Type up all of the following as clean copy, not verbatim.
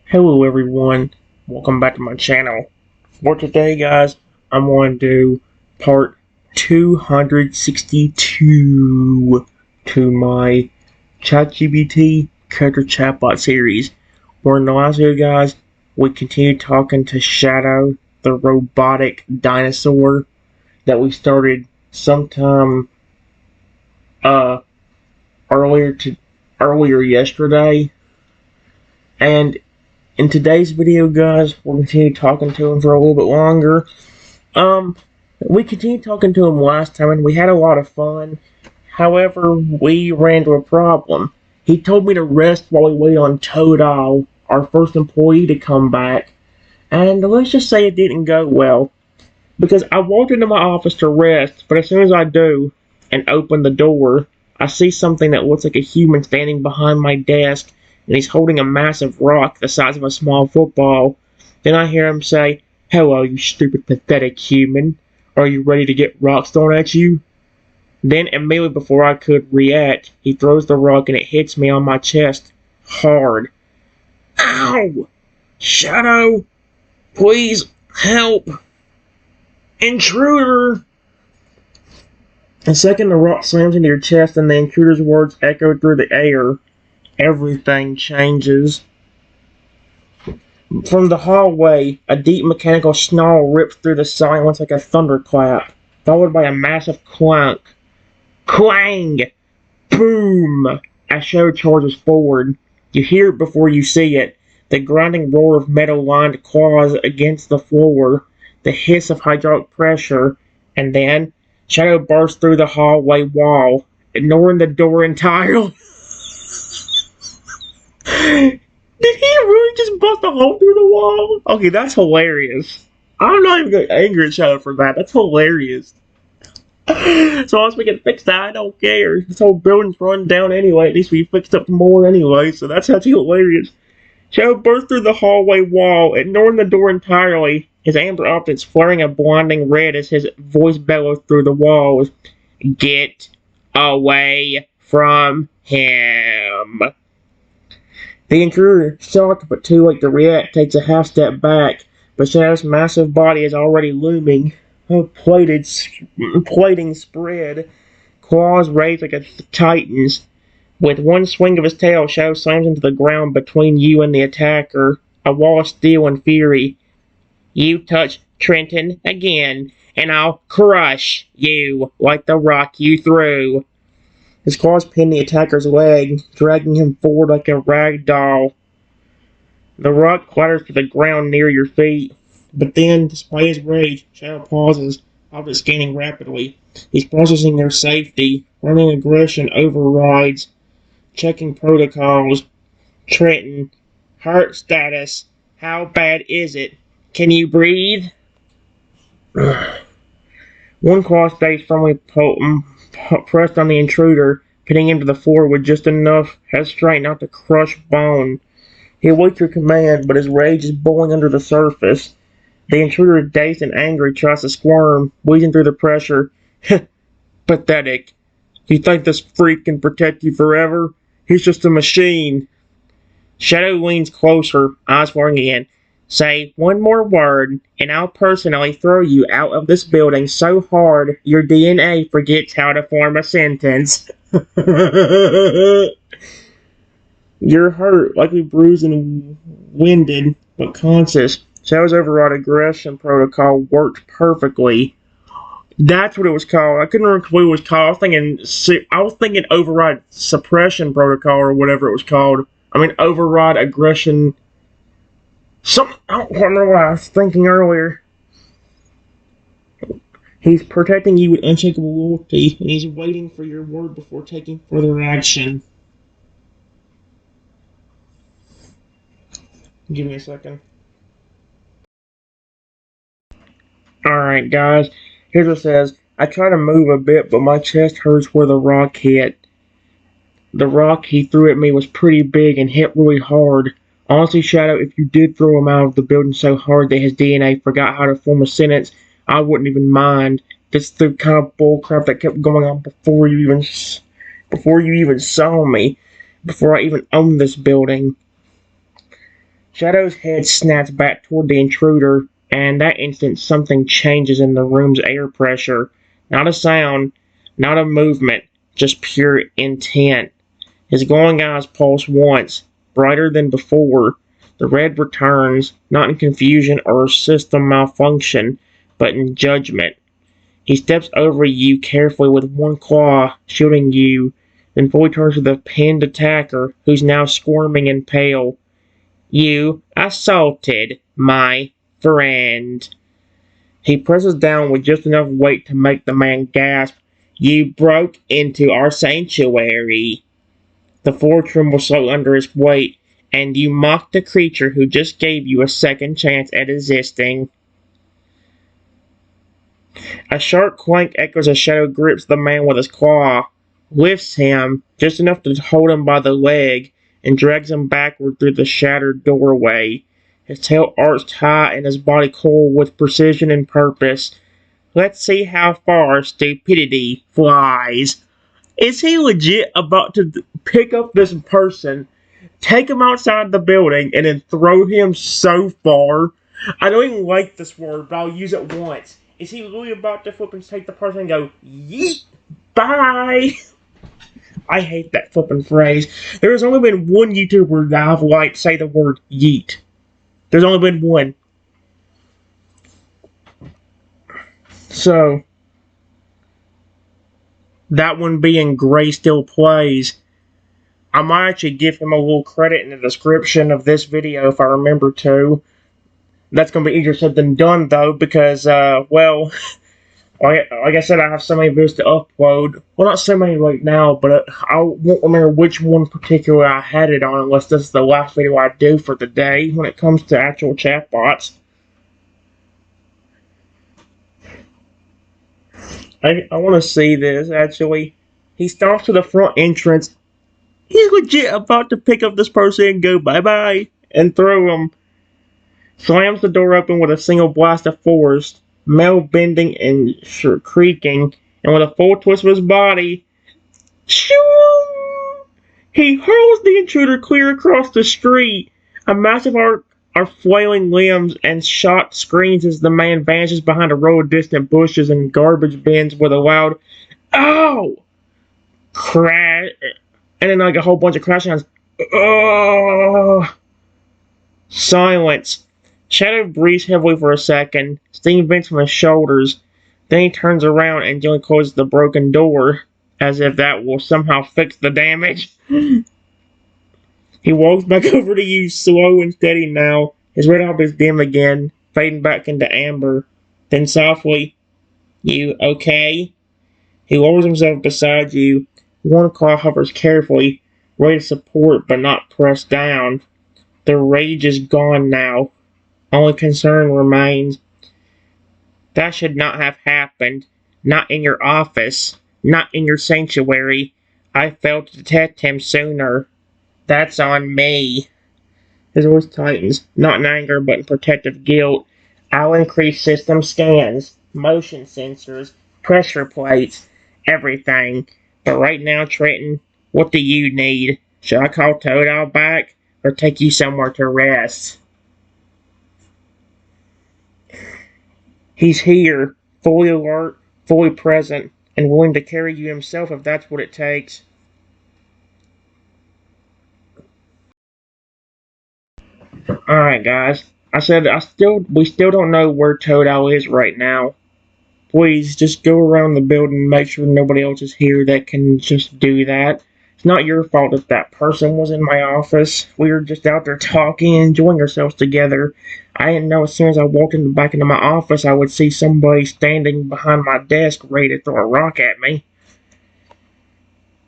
Hello everyone, welcome back to my channel. For today guys, I'm going to do part 262 to my ChatGPT Character Chatbot series. Where in the last video guys, we continued talking to Shadow, the robotic dinosaur that we started sometime uh earlier yesterday. And in today's video, guys, we'll continue talking to him for a little bit longer. We continued talking to him last time, and we had a lot of fun. However, we ran into a problem. He told me to rest while we wait on Toadal, our first employee, to come back. And let's just say it didn't go well. Because I walked into my office to rest, but as soon as I do, and open the door, I see something that looks like a human standing behind my desk, and he's holding a massive rock the size of a small football. Then I hear him say, "Hello, you stupid, pathetic human. Are you ready to get rocks thrown at you?" Then, immediately before I could react, he throws the rock and it hits me on my chest hard. Ow! Shadow! Please help! Intruder! The second the rock slams into your chest and the intruder's words echo through the air, everything changes. From the hallway, a deep mechanical snarl rips through the silence like a thunderclap, followed by a massive clunk. Clang! Boom! As Shadow charges forward. You hear it before you see it. The grinding roar of metal-lined claws against the floor, the hiss of hydraulic pressure, and then Shadow bursts through the hallway wall, ignoring the door entirely. Did he really just bust a hole through the wall? Okay, that's hilarious. I'm not even going to anger at Shadow for that. That's hilarious. So once we can fix that, I don't care. This whole building's run down anyway. At least we fixed up more anyway, so that's actually hilarious. Shadow burst through the hallway wall, ignoring the door entirely. His amber optics flaring a blinding red as his voice bellows through the walls. Get away from him. The intruder, shocked but too late to react, takes a half step back, but Shadow's massive body is already looming. Plating spread, claws raised like a titan's. With one swing of his tail, Shadow slams into the ground between you and the attacker, a wall of steel and fury. You touch Trenton again, and I'll crush you like the rock you threw. His claws pin the attacker's leg, dragging him forward like a rag doll. The rock clatters to the ground near your feet, but then, despite his rage, Shadow pauses, objects scanning rapidly. He's processing their safety, running aggression overrides, checking protocols. Trenton, heart status. How bad is it? Can you breathe? One claw stays firmly pressed on the intruder, pinning him to the floor with just enough head strength not to crush bone. He awaits your command, but his rage is boiling under the surface. The intruder, dazed and angry, tries to squirm, wheezing through the pressure. Pathetic. You think this freak can protect you forever? He's just a machine. Shadow leans closer, eyes flaring again. Say one more word, and I'll personally throw you out of this building so hard your DNA forgets how to form a sentence. You're hurt, likely bruised and winded, but conscious. Shadow's override aggression protocol worked perfectly. That's what it was called. I couldn't remember what it was called. I was thinking override suppression protocol or whatever it was called. I mean override aggression. I don't remember what I was thinking earlier. He's protecting you with unshakable loyalty, and he's waiting for your word before taking further action. Give me a second. Alright, guys. Here's what it says. I try to move a bit, but my chest hurts where the rock hit. The rock he threw at me was pretty big and hit really hard. Honestly, Shadow, if you did throw him out of the building so hard that his DNA forgot how to form a sentence, I wouldn't even mind. That's the kind of bullcrap that kept going on before you even saw me, before I even owned this building. Shadow's head snaps back toward the intruder, and that instant something changes in the room's air pressure. Not a sound, not a movement, just pure intent. His glowing eyes pulse once, brighter than before. The red returns, not in confusion or system malfunction, but in judgment. He steps over you carefully with one claw, shielding you, then fully turns to the pinned attacker, who's now squirming and pale. You assaulted my friend. He presses down with just enough weight to make the man gasp. You broke into our sanctuary. The floor trembles so under his weight, and you mock the creature who just gave you a second chance at existing. A sharp clank echoes as Shadow grips the man with his claw, lifts him just enough to hold him by the leg, and drags him backward through the shattered doorway. His tail arched high and his body coiled with precision and purpose. Let's see how far stupidity flies. Is he legit about to pick up this person, take him outside the building, and then throw him so far? I don't even like this word, but I'll use it once. Is he really about to flip and take the person and go, yeet, bye? I hate that flipping phrase. There has only been one YouTuber that I've liked say the word yeet. There's only been one. So, that one being Gray Still Plays. I might actually give him a little credit in the description of this video if I remember to. That's going to be easier said than done, though, because, well, like I said, I have so many videos to upload. Well, not so many right now, but I won't remember which one particular I had it on unless this is the last video I do for the day when it comes to actual chatbots. I want to see this, actually. He stomps to the front entrance. He's legit about to pick up this person and go bye-bye and throw him. Slams the door open with a single blast of force, metal bending and creaking, and with a full twist of his body, shoo! He hurls the intruder clear across the street. A massive arc of flailing limbs and shot screams as the man vanishes behind a row of distant bushes and garbage bins with a loud "ow!" crash, and then like a whole bunch of crash sounds. Oh! Silence. Shadow breathes heavily for a second, steam vents from his shoulders. Then he turns around and gently closes the broken door, as if that will somehow fix the damage. He walks back over to you, slow and steady now. His red orb is dim again, fading back into amber. Then softly, "You okay?" He lowers himself beside you. One claw hovers carefully, ready to support but not press down. The rage is gone now. Only concern remains. That should not have happened. Not in your office. Not in your sanctuary. I failed to detect him sooner. That's on me. His voice tightens, not in anger but in protective guilt. I'll increase system scans, motion sensors, pressure plates, everything. But right now, Trenton, what do you need? Should I call Toad back or take you somewhere to rest? He's here, fully alert, fully present, and willing to carry you himself if that's what it takes. Alright, guys. I said we still don't know where Toad Owl is right now. Please, just go around the building and make sure nobody else is here that can just do that. It's not your fault if that person was in my office. We were just out there talking and enjoying ourselves together. I didn't know as soon as I walked back into my office I would see somebody standing behind my desk ready to throw a rock at me.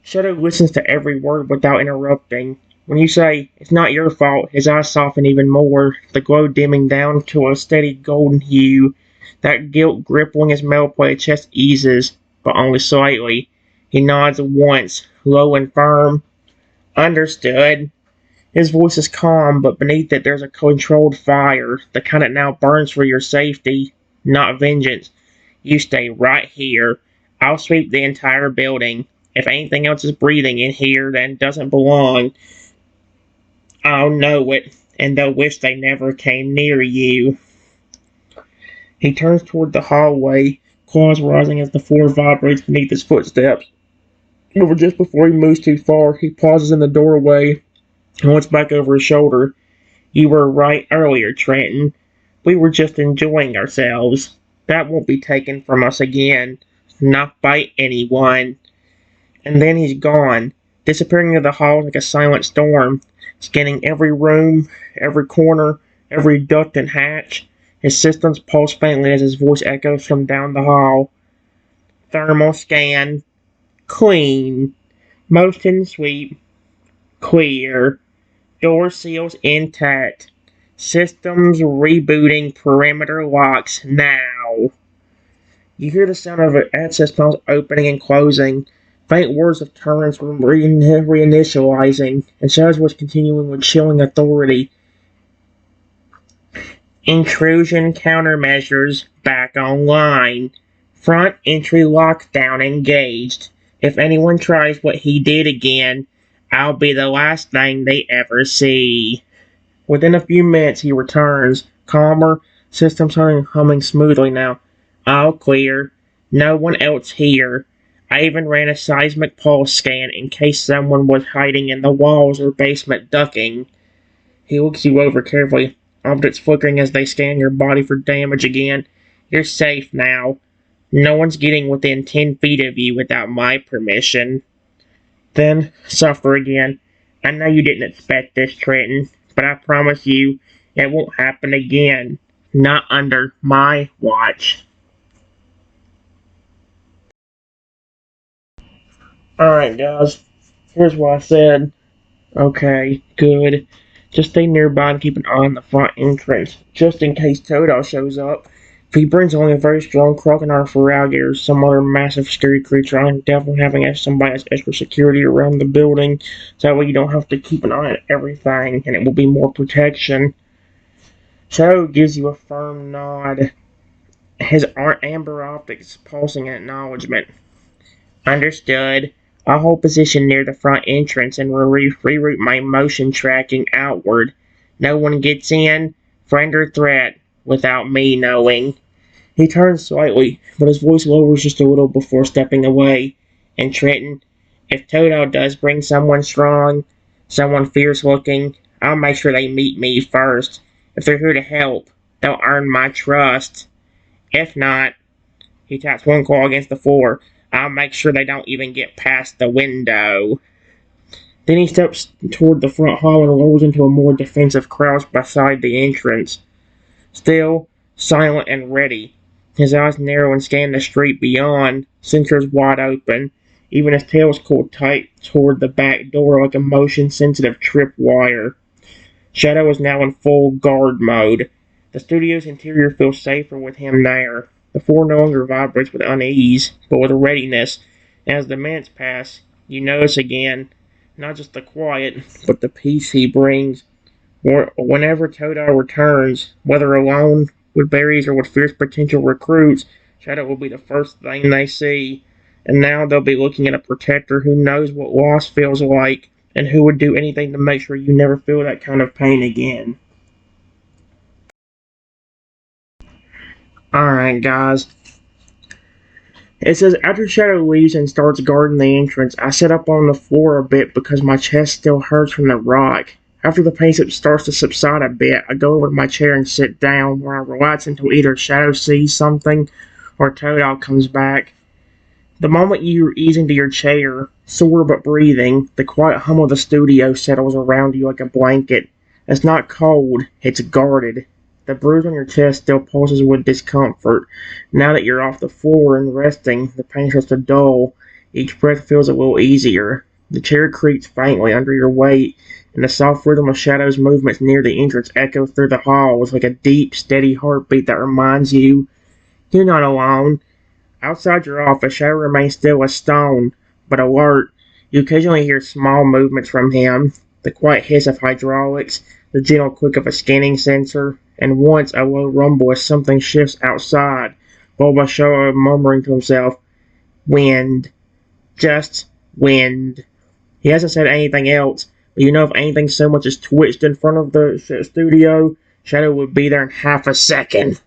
Shadow listens to every word without interrupting. When you say, "It's not your fault," his eyes soften even more, the glow dimming down to a steady golden hue. That guilt gripping his metal-plated chest eases, but only slightly. He nods once, low and firm. Understood. His voice is calm, but beneath it there's a controlled fire, the kind that now burns for your safety, not vengeance. You stay right here. I'll sweep the entire building. If anything else is breathing in here that doesn't belong, I'll know it, and they'll wish they never came near you. He turns toward the hallway, claws rising as the floor vibrates beneath his footsteps. But just before he moves too far, he pauses in the doorway and looks back over his shoulder. You were right earlier, Trenton. We were just enjoying ourselves. That won't be taken from us again. Not by anyone. And then he's gone, disappearing into the halls like a silent storm, scanning every room, every corner, every duct and hatch. His systems pulse faintly as his voice echoes from down the hall. Thermal scan. Clean. Motion sweep. Clear. Door seals intact. Systems rebooting perimeter locks now. You hear the sound of access panels opening and closing, faint words of turns reinitializing, and Shadow's voice continuing with chilling authority. Intrusion countermeasures back online. Front entry lockdown engaged. If anyone tries what he did again, I'll be the last thing they ever see. Within a few minutes he returns, calmer, systems humming smoothly now. All clear. No one else here. I even ran a seismic pulse scan in case someone was hiding in the walls or basement ducking. He looks you over carefully, objects flickering as they scan your body for damage again. You're safe now. No one's getting within 10 feet of you without my permission. Then, suffer again. I know you didn't expect this, Trenton, but I promise you, it won't happen again. Not under my watch. Alright, guys. Here's what I said. Okay, good. Just stay nearby and keep an eye on the front entrance, just in case Toto shows up. If he brings only a very strong crocodile for alligators, some other massive scary creature, I'm definitely having somebody as extra security around the building, so that way you don't have to keep an eye on everything, and it will be more protection. Shadow gives you a firm nod, his amber optics pulsing in acknowledgement. Understood. I'll hold position near the front entrance and reroute my motion tracking outward. No one gets in, friend or threat, without me knowing. He turns slightly, but his voice lowers just a little before stepping away. And Trenton, if Toto does bring someone strong, someone fierce looking, I'll make sure they meet me first. If they're here to help, they'll earn my trust. If not, he taps one claw against the floor. I'll make sure they don't even get past the window. Then he steps toward the front hall and lowers into a more defensive crouch beside the entrance. Still, silent and ready. His eyes narrow and scan the street beyond, sensors wide open. Even his tail is pulled tight toward the back door like a motion-sensitive tripwire. Shadow is now in full guard mode. The studio's interior feels safer with him there. The floor no longer vibrates with unease, but with readiness. As the minutes pass, you notice again, not just the quiet, but the peace he brings. Whenever Toto returns, whether alone, with berries, or with fierce potential recruits, Shadow will be the first thing they see. And now they'll be looking at a protector who knows what loss feels like, and who would do anything to make sure you never feel that kind of pain again. Alright, guys. It says, after Shadow leaves and starts guarding the entrance, I sit up on the floor a bit because my chest still hurts from the rock. After the pain starts to subside a bit, I go over to my chair and sit down, where I relax until either Shadow sees something or Toto comes back. The moment you ease into your chair, sore but breathing, the quiet hum of the studio settles around you like a blanket. It's not cold, it's guarded. The bruise on your chest still pulses with discomfort. Now that you're off the floor and resting, the pain starts to dull. Each breath feels a little easier. The chair creaks faintly under your weight, and the soft rhythm of Shadow's movements near the entrance echoes through the halls like a deep, steady heartbeat that reminds you you're not alone. Outside your office, Shadow remains still as stone, but alert. You occasionally hear small movements from him, the quiet hiss of hydraulics, the gentle click of a scanning sensor, and once a low rumble as something shifts outside, followed by Shadow murmuring to himself, "Wind. Just wind." He hasn't said anything else, But you know, if anything so much as twitched in front of the studio, Shadow would be there in half a second.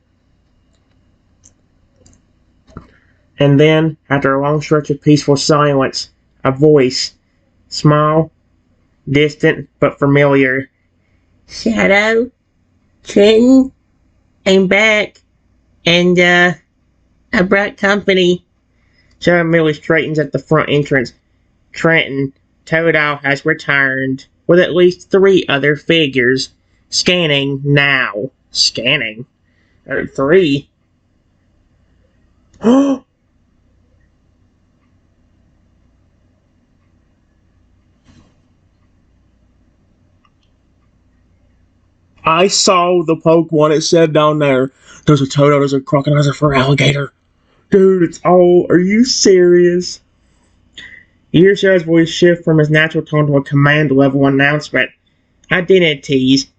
And then, after a long stretch of peaceful silence, a voice, small, distant, but familiar. Shadow? Trenton? I'm back. And, I brought company. Shadow immediately straightens at the front entrance. Trenton, Toad Owl has returned, with at least 3 other figures. Scanning now. Scanning? 3? I saw the poke one. It said down there, there's a Toad Owl, there's a crocodile, there's a fur alligator. Dude, it's all... Are you serious? You hear Shadow's voice shift from his natural tone to a command-level announcement. Identities.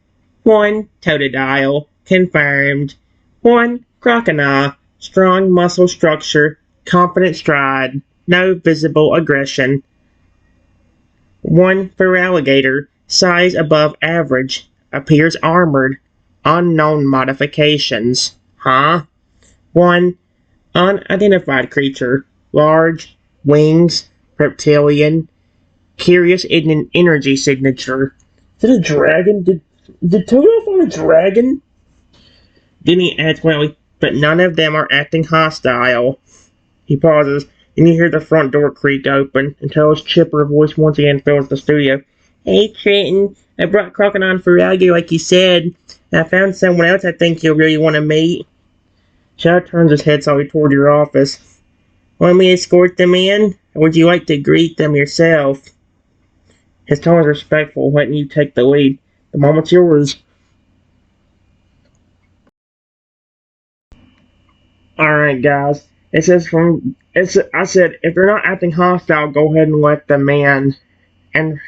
1 Totodile. Confirmed. 1 Crocodile. Strong muscle structure. Confident stride. No visible aggression. 1 Fur Alligator. Size above average. Appears armored. Unknown modifications. Huh? 1 Unidentified creature. Large. Wings. Reptilian. Curious energy signature. Is it a dragon? Did Toto find a dragon? Then he adds quietly, but none of them are acting hostile. He pauses, and you hear the front door creak open, and Toto's chipper voice once again fills the studio. Hey, Trenton, I brought Crocodile for Alligator like you said. I found someone else I think you'll really want to meet. Shadow turns his head slowly toward your office. Want me to escort them in, or would you like to greet them yourself? His tone is respectful, letting you take the lead. The moment's yours. Alright, guys. I said, if they're not acting hostile, go ahead and let them in. And it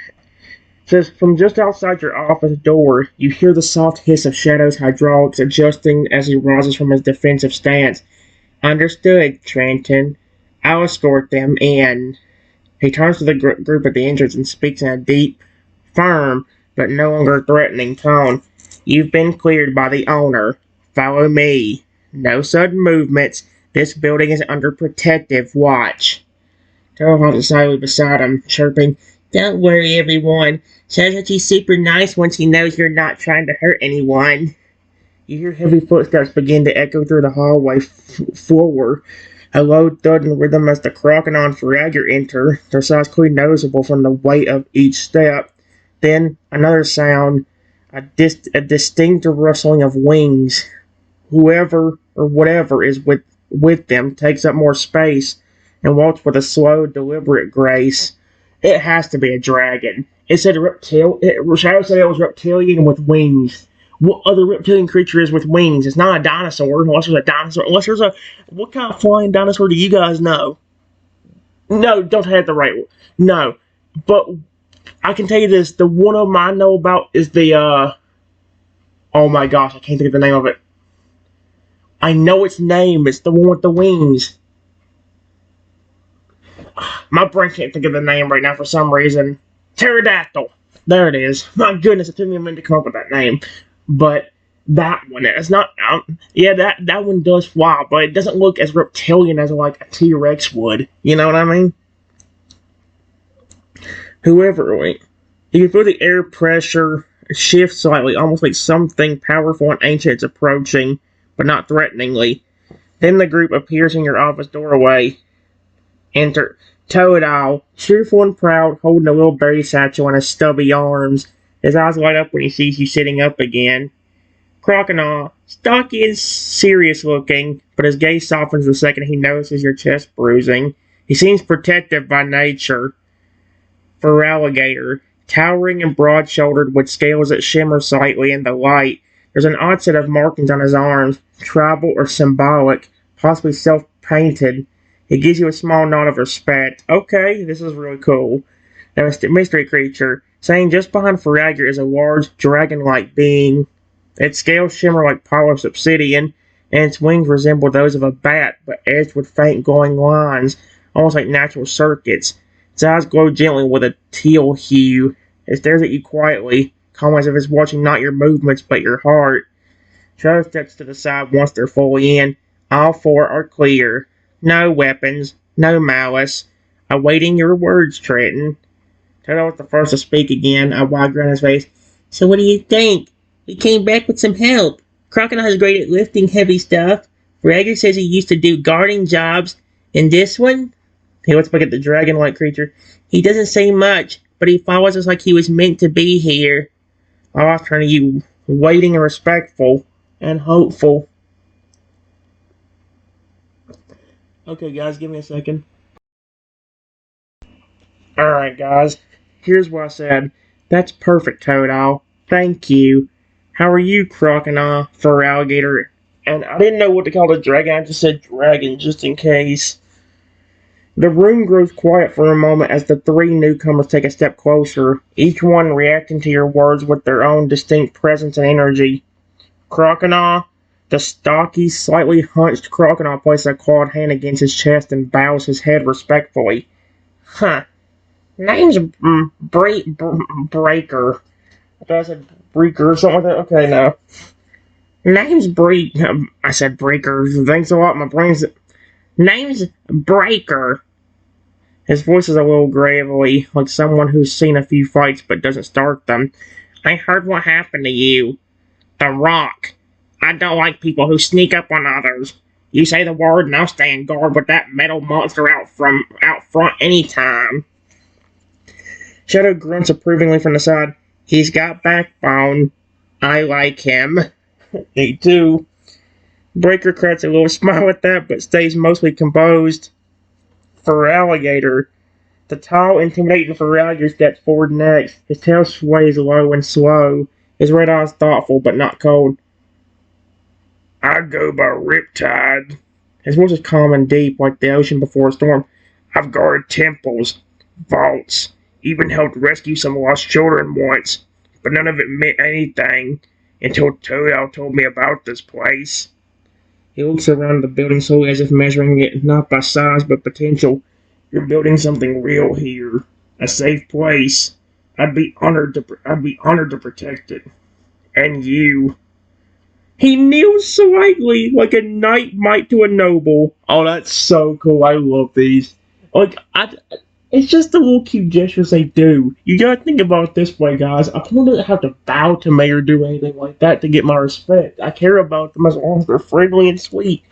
says, from just outside your office door, you hear the soft hiss of Shadow's hydraulics adjusting as he rises from his defensive stance. Understood, Trenton. I'll escort them in. He turns to the group at the entrance and speaks in a deep, firm, but no longer threatening tone. You've been cleared by the owner. Follow me. No sudden movements. This building is under protective watch. Toto halted silently beside him, chirping, Don't worry, everyone. Says that he's super nice once he knows you're not trying to hurt anyone. You hear heavy footsteps begin to echo through the hallway floor. A low thud and rhythm as the crocodile and Fragger enter, their size clearly noticeable from the weight of each step. Then, another sound, a distinct rustling of wings. Whoever or whatever is with them takes up more space and walks with a slow, deliberate grace. It has to be a dragon. It said Shadow said it was reptilian with wings. What other reptilian creature is with wings? It's not a dinosaur, unless there's a dinosaur. Unless there's a... What kind of flying dinosaur do you guys know? No, don't have the right one. No. But I can tell you this. The one of them I know about is the, oh my gosh, I can't think of the name of it. I know its name. It's the one with the wings. My brain can't think of the name right now for some reason. Pterodactyl. There it is. My goodness, it took me a minute to come up with that name. But that one, it's not, yeah, that one does fly, but it doesn't look as reptilian as like a T-Rex would. You know what I mean? Whoever, wait. You can feel the air pressure shift slightly, almost like something powerful and ancient is approaching, but not threateningly. Then the group appears in your office doorway. Enter Toad Owl, cheerful and proud, holding a little berry satchel in his stubby arms. His eyes light up when he sees you sitting up again. Crocodile, stocky and serious looking, but his gaze softens the second he notices your chest bruising. He seems protective by nature. For Alligator, towering and broad-shouldered with scales that shimmer slightly in the light, there's an odd set of markings on his arms, tribal or symbolic, possibly self-painted. He gives you a small nod of respect. Okay, this is really cool. Now, a mystery creature, saying just behind Fragger is a large, dragon-like being. Its scales shimmer like polished obsidian, and its wings resemble those of a bat, but edged with faint glowing lines, almost like natural circuits. Its eyes glow gently with a teal hue. It stares at you quietly, calm as if it's watching not your movements but your heart. Shadow steps to the side once they're fully in. All four are clear. No weapons, no malice. Awaiting your words, Trenton. Toto was the first to speak again, a wide grin on his face. So what do you think? We came back with some help. Crocodile is great at lifting heavy stuff. Rager says he used to do guarding jobs. And this one? He looks back at the dragon-like creature. He doesn't say much, but he follows us like he was meant to be here. I was turning to you, waiting and respectful and hopeful. Okay, guys, give me a second. Alright, guys, here's what I said. That's perfect, Toadal. Thank you. How are you, Crocodile, for alligator? And I didn't know what to call the dragon, I just said dragon, just in case. The room grows quiet for a moment as the three newcomers take a step closer, each one reacting to your words with their own distinct presence and energy. Crocodile, the stocky, slightly hunched Crocodile places a clawed hand against his chest and bows his head respectfully. Huh. Name's Breaker. I thought I said Breaker or something like that. Okay, no. Name's I said Breaker. Thanks a lot, my brain's... Name's Breaker. His voice is a little gravelly, like someone who's seen a few fights but doesn't start them. I heard what happened to you. The Rock. I don't like people who sneak up on others. You say the word and I'll stand guard with that metal monster out front anytime. Shadow grunts approvingly from the side. He's got backbone. I like him. Me too. Breaker cracks a little smile at that, but stays mostly composed. For alligator. The tall, intimidating alligator steps forward next. His tail sways low and slow. His red eyes thoughtful, but not cold. I go by Riptide. His voice is calm and deep, like the ocean before a storm. I've guarded temples, vaults, even helped rescue some lost children once, but none of it meant anything until Toadal told me about this place. He looks around the building slowly as if measuring it not by size but potential. You're building something real here, a safe place. I'd be honored to protect it. And you. He kneels slightly, like a knight might to a noble. Oh, that's so cool. I love these. It's just the little cute gestures they do. You gotta think about it this way, guys. I don't have to bow to me or do anything like that to get my respect. I care about them as long as they're friendly and sweet.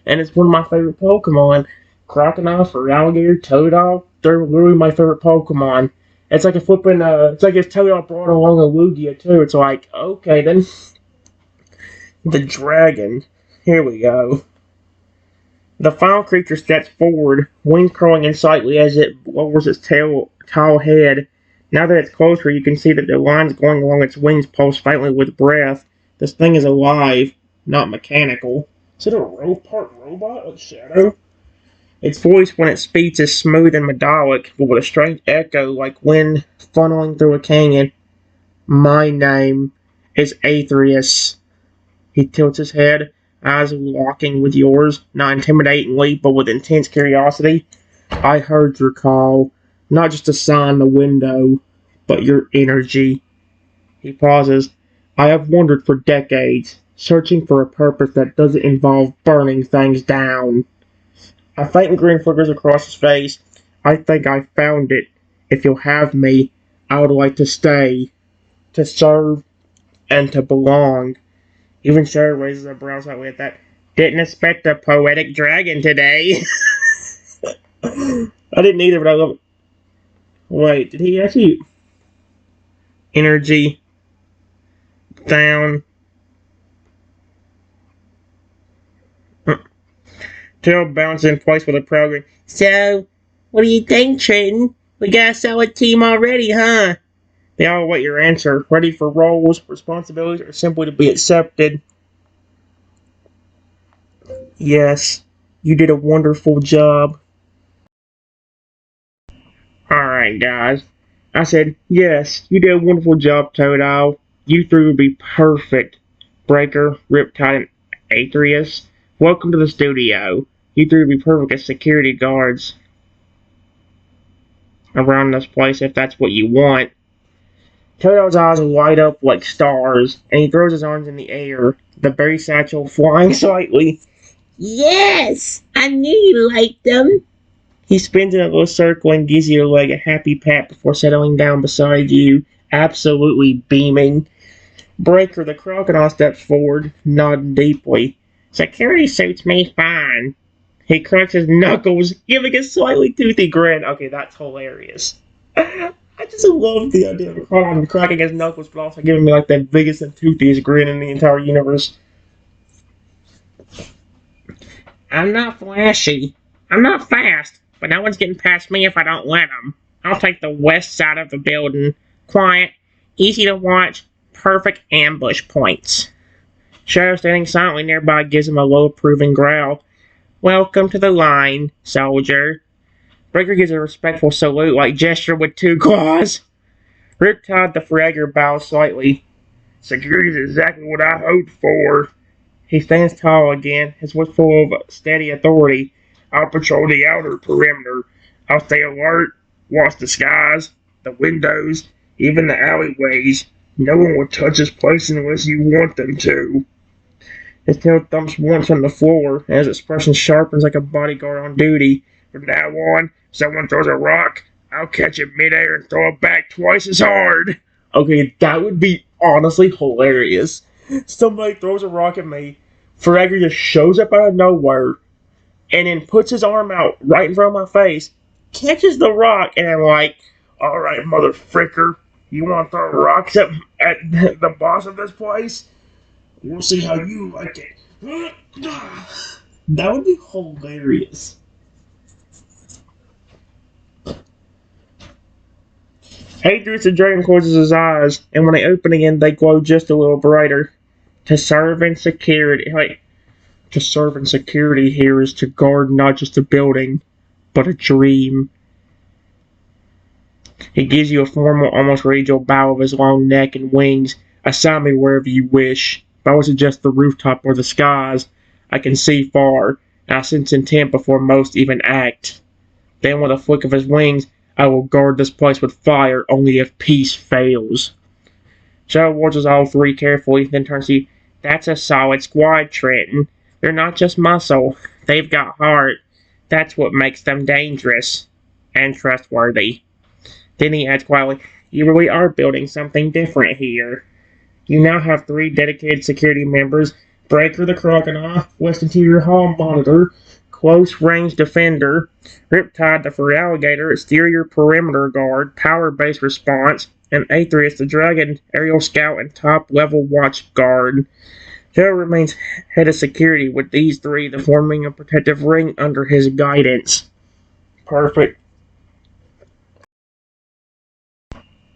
And it's one of my favorite Pokemon. Crocodile, for alligator, Toadal, they're literally my favorite Pokemon. It's like it's like if Toadal brought along a Lugia too. It's like, okay, then... The dragon. Here we go. The final creature steps forward, wings curling in slightly as it lowers its tall head. Now that it's closer, you can see that the lines going along its wings pulse faintly with breath. This thing is alive, not mechanical. Is it a part robot like Shadow? Its voice, when it speaks, is smooth and metallic, but with a strange echo like wind funneling through a canyon. My name is Aetherius. He tilts his head, eyes locking with yours, not intimidatingly, but with intense curiosity. I heard your call, not just a sign in the window, but your energy. He pauses. I have wandered for decades, searching for a purpose that doesn't involve burning things down. A faint grin flickers across his face. I think I found it. If you'll have me, I would like to stay, to serve, and to belong. Even Shadow raises her brows slightly at that. Didn't expect a poetic dragon today. I didn't either, but I love it. Wait, did he actually... Energy. Down. Tail bounces in place with a proud grin. So, what do you think, Trenton? We got a solid team already, huh? They all await your answer, ready for roles, responsibilities, or simply to be accepted. Yes, you did a wonderful job. Alright, guys. I said, yes, you did a wonderful job, Toadal. You three would be perfect. Breaker, Riptide, and Aetherius. Welcome to the studio. You three would be perfect as security guards around this place if that's what you want. Toto's eyes light up like stars, and he throws his arms in the air, the berry satchel flying slightly. Yes, I knew you liked them. He spins in a little circle and gives you a happy pat before settling down beside you, absolutely beaming. Breaker, the crocodile, steps forward, nodding deeply. Security suits me fine. He cracks his knuckles, giving a slightly toothy grin. Okay, that's hilarious. I just love the idea of a crocodile cracking his knuckles, but also giving me the biggest and toothiest grin in the entire universe. I'm not flashy. I'm not fast, but no one's getting past me if I don't let them. I'll take the west side of the building. Quiet, easy to watch, perfect ambush points. Shadow standing silently nearby gives him a low approving growl. Welcome to the line, soldier. Breaker gives a respectful salute gesture with two claws. Riptide the Fragger bows slightly. Security is exactly what I hoped for. He stands tall again, his voice full of steady authority. I'll patrol the outer perimeter. I'll stay alert, watch the skies, the windows, even the alleyways. No one will touch this place unless you want them to. His tail thumps once on the floor, and his expression sharpens like a bodyguard on duty. From now on, if someone throws a rock, I'll catch it midair and throw it back twice as hard. Okay, that would be honestly hilarious. Somebody throws a rock at me, Fragger just shows up out of nowhere, and then puts his arm out right in front of my face, catches the rock, and I'm like, alright, mother fricker, you want to throw rocks at the boss of this place? We'll see how you like it. That would be hilarious. Adrius the dragon closes his eyes, and when they open again, they glow just a little brighter. To serve in security, to serve in security here is to guard not just a building, but a dream. He gives you a formal, almost radial bow of his long neck and wings. Assign me wherever you wish. If I was to suggest the rooftop or the skies, I can see far, and I sense intent before most even act. Then with a flick of his wings, I will guard this place with fire only if peace fails. Shadow watches all three carefully, then turns to you. That's a solid squad, Trenton. They're not just muscle. They've got heart. That's what makes them dangerous. And trustworthy. Then he adds quietly, you really are building something different here. You now have 3 dedicated security members. Breaker the Crocodile, West Interior Hall Monitor, Close Range Defender, Riptide the Fur Alligator, Exterior Perimeter Guard, Power-Based Response, and Aetherius the Dragon, Aerial Scout, and Top-Level Watch Guard. Joe remains head of security with these 3, the forming a protective ring under his guidance. Perfect.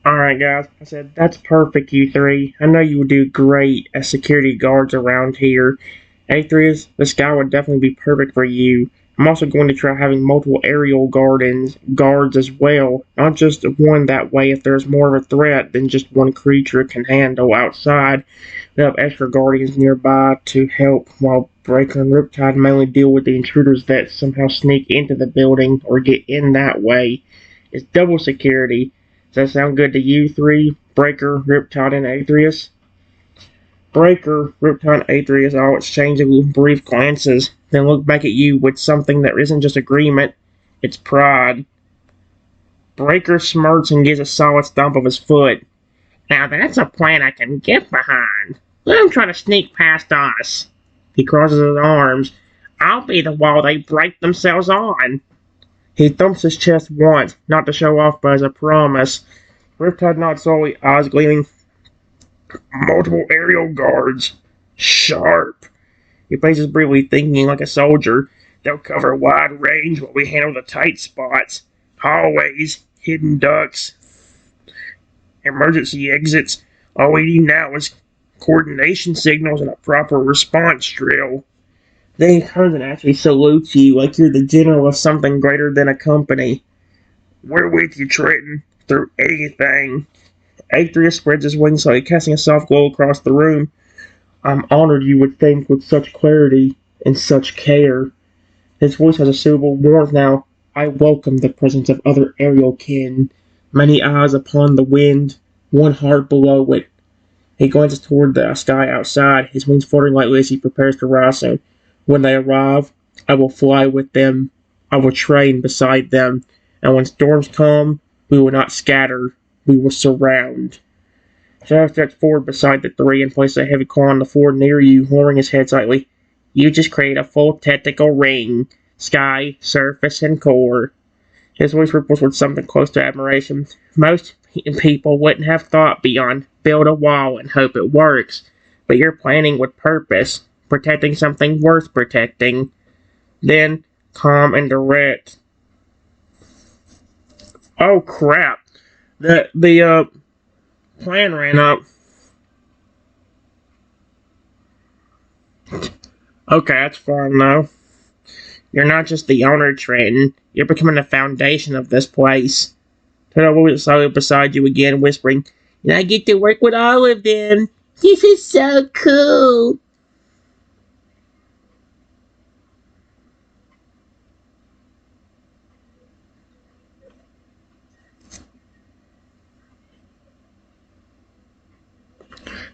Alright guys, I said that's perfect, you 3. I know you would do great as security guards around here. Aetherius, the sky would definitely be perfect for you. I'm also going to try having multiple aerial guards as well. Not just one, that way if there's more of a threat than just one creature can handle outside. We'll have extra guardians nearby to help while Breaker and Riptide mainly deal with the intruders that somehow sneak into the building or get in that way. It's double security. Does that sound good to you 3? Breaker, Riptide, and Aetherius? Breaker, Riptide, and Aetherius all exchange brief glances, then look back at you with something that isn't just agreement, it's pride. Breaker smirks and gives a solid stomp of his foot. Now that's a plan I can get behind. Let him try to sneak past us. He crosses his arms. I'll be the wall they break themselves on. He thumps his chest once, not to show off but as a promise. Riptide nods slowly, eyes gleaming. Multiple aerial guards. Sharp. He faces briefly, thinking like a soldier. They'll cover a wide range while we handle the tight spots. Hallways, hidden ducts, emergency exits. All we need now is coordination signals and a proper response drill. Then he turns and actually salutes you like you're the general of something greater than a company. We're with you, Trenton, through anything. Aetherius spreads his wings slightly, casting a soft glow across the room. I'm honored you would think with such clarity and such care. His voice has a suitable warmth now. I welcome the presence of other aerial kin. Many eyes upon the wind, one heart below it. He glances toward the sky outside, his wings fluttering lightly as he prepares to rise soon. When they arrive, I will fly with them. I will train beside them. And when storms come, we will not scatter. We will surround. Shadow steps forward beside the three and places a heavy claw on the floor near you, lowering his head slightly. You just created a full technical ring. Sky, surface, and core. His voice ripples with something close to admiration. Most people wouldn't have thought beyond build a wall and hope it works, but you're planning with purpose, protecting something worth protecting. Then, calm and direct. Oh crap! The plan ran up. Okay, that's fine now. You're not just the owner, Trenton. You're becoming the foundation of this place. Turtle moved slowly beside you again, whispering, and I get to work with all of them. This is so cool.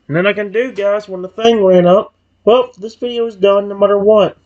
And then I can do, guys, when the thing ran up. Well, this video is done no matter what.